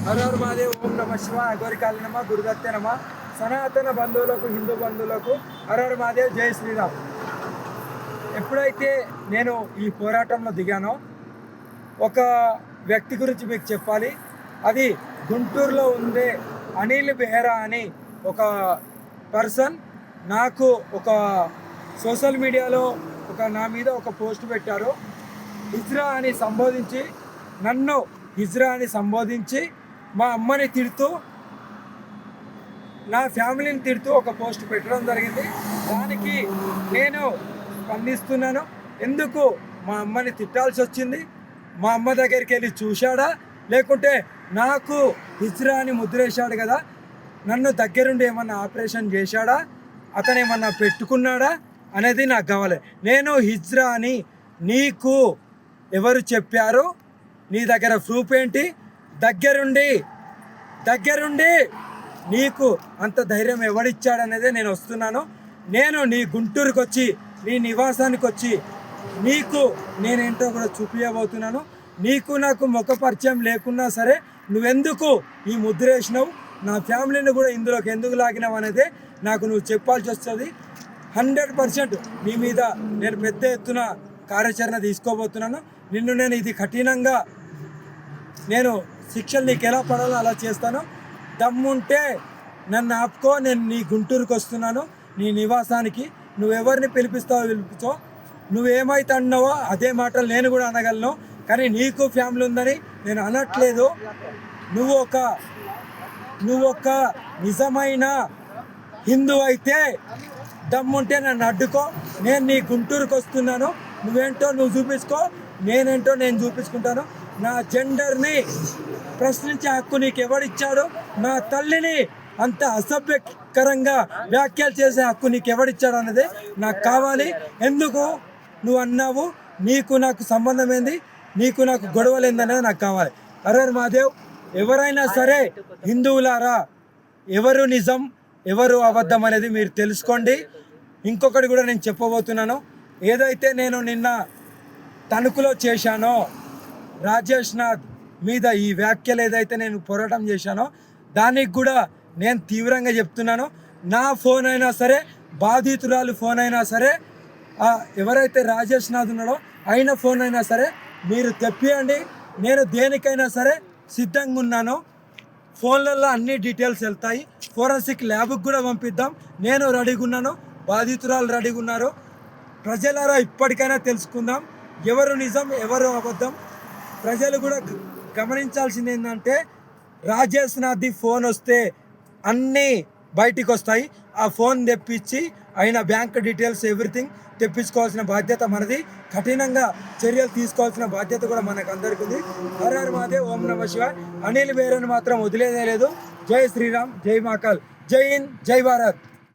హర హర మహాదేవ్. ఓం నమ శివ. అఘోరికాళ నమ, గురుదత్తే నమ. సనాతన బంధువులకు, హిందూ బంధువులకు హర హర మహాదేవ్, జై శ్రీరామ్. ఎప్పుడైతే నేను ఈ పోరాటంలో దిగానో ఒక వ్యక్తి గురించి మీకు చెప్పాలి. అది గుంటూరులో ఉండే అనిల్ బెహ్రా అని ఒక పర్సన్ నాకు ఒక సోషల్ మీడియాలో నా మీద ఒక పోస్ట్ పెట్టారు. హిజ్రా అని సంబోధించి, నన్ను హిజ్రా అని సంబోధించి మా అమ్మని తిడుతూ, నా ఫ్యామిలీని తిడుతూ ఒక పోస్ట్ పెట్టడం జరిగింది. దానికి నేను స్పందిస్తున్నాను. ఎందుకు మా అమ్మని తిట్టాల్సి వచ్చింది? మా అమ్మ దగ్గరికి వెళ్ళి చూశాడా, లేకుంటే నాకు హిజ్రా అని ముద్రేశాడు కదా, నన్ను దగ్గరుండి ఏమన్నా ఆపరేషన్ చేశాడా, అతను ఏమన్నా పెట్టుకున్నాడా అనేది నాకు కావాలి. నేను హిజ్రా అని నీకు ఎవరు చెప్పారు? నీ దగ్గర ప్రూఫ్ ఏంటి? దగ్గరుండి నీకు అంత ధైర్యం ఎవడిచ్చాడనేదే నేను వస్తున్నాను. నేను నీ గుంటూరుకి వచ్చి, నీ నివాసానికి వచ్చి నీకు నేనేంటో కూడా చూపించబోతున్నాను. నీకు నాకు ముఖ పరిచయం లేకున్నా సరే నువ్వెందుకు ఈ ముద్ర వేసినావు, నా ఫ్యామిలీని కూడా ఇందులోకి ఎందుకు లాగినావు అనేది నాకు నువ్వు చెప్పాల్సి వస్తుంది. 100% నీ మీద నేను పెద్ద ఎత్తున కార్యాచరణ తీసుకోబోతున్నాను. నిన్ను నేను ఇది కఠినంగా నేను శిక్షలు నీకు ఎలా పడాలో అలా చేస్తాను. దమ్ముంటే నన్ను ఆపుకో. నేను నీ గుంటూరుకి వస్తున్నాను, నీ నివాసానికి. నువ్వెవరిని పిలిపించో, నువ్వేమైతే అన్నావో అదే మాటలు నేను కూడా అనగలను. కానీ నీకు ఫ్యామిలీ ఉందని నేను అనట్లేదు. నువ్వు ఒక నిజమైన హిందూ అయితే దమ్ముంటే నన్ను అడ్డుకో. నేను నీ గుంటూరుకి వస్తున్నాను. నువ్వేంటో నువ్వు చూపించుకో, నేనేంటో నేను చూపించుకుంటాను. నా జెండర్ని ప్రశ్నించే హక్కు నీకు ఎవడిచ్చాడు? నా తల్లిని అంత అసభ్యకరంగా వ్యాఖ్యలు చేసే హక్కు నీకు ఎవడిచ్చాడు అన్నది నాకు కావాలి. ఎందుకు నువ్వు అన్నావు? నీకు నాకు సంబంధం ఏంది? నీకు నాకు గొడవలు ఏందనేది నాకు కావాలి. హర హర మహాదేవ్. ఎవరైనా సరే హిందువులారా, ఎవరు నిజం ఎవరు అబద్ధం అనేది మీరు తెలుసుకోండి. ఇంకొకటి కూడా నేను చెప్పబోతున్నాను. ఏదైతే నేను నిన్న తణుకులో చేశానో, రాజేష్ నాథ్ మీద ఈ వ్యాఖ్యలు ఏదైతే నేను పోరాటం చేశానో దానికి కూడా నేను తీవ్రంగా చెప్తున్నాను. నా ఫోన్ అయినా సరే, బాధితురాలు ఫోన్ అయినా సరే, ఎవరైతే రాజేష్ నాథ్ ఉన్నాడో అయిన ఫోన్ అయినా సరే మీరు తెప్పియండి. నేను దేనికైనా సరే సిద్ధంగా ఉన్నాను. ఫోన్లలో అన్ని డీటెయిల్స్ వెళ్తాయి. ఫోరెన్సిక్ ల్యాబ్కి కూడా పంపిద్దాం. నేను రెడీగా ఉన్నాను, బాధితురాలు రెడీగా ఉన్నారు. ప్రజలారా ఇప్పటికైనా తెలుసుకుందాం ఎవరు నిజం ఎవరు అబద్ధం. ప్రజలు కూడా గమనించాల్సింది ఏంటంటే, రాజేష్ నాథ్ది ఫోన్ వస్తే అన్నీ బయటికి వస్తాయి. ఆ ఫోన్ తెప్పించి ఆయన బ్యాంక్ డీటెయిల్స్ ఎవ్రీథింగ్ తెప్పించుకోవాల్సిన బాధ్యత మనది. కఠినంగా చర్యలు తీసుకోవాల్సిన బాధ్యత కూడా మనకు అందరికీ ఉంది. హర హర మహాదేవ్. ఓం నమ శివాయ. అనిల్ బెహ్రాని మాత్రం వదిలేదే లేదు. జై శ్రీరామ్, జై మహాకాల్, జై హింద్, జై భారత్.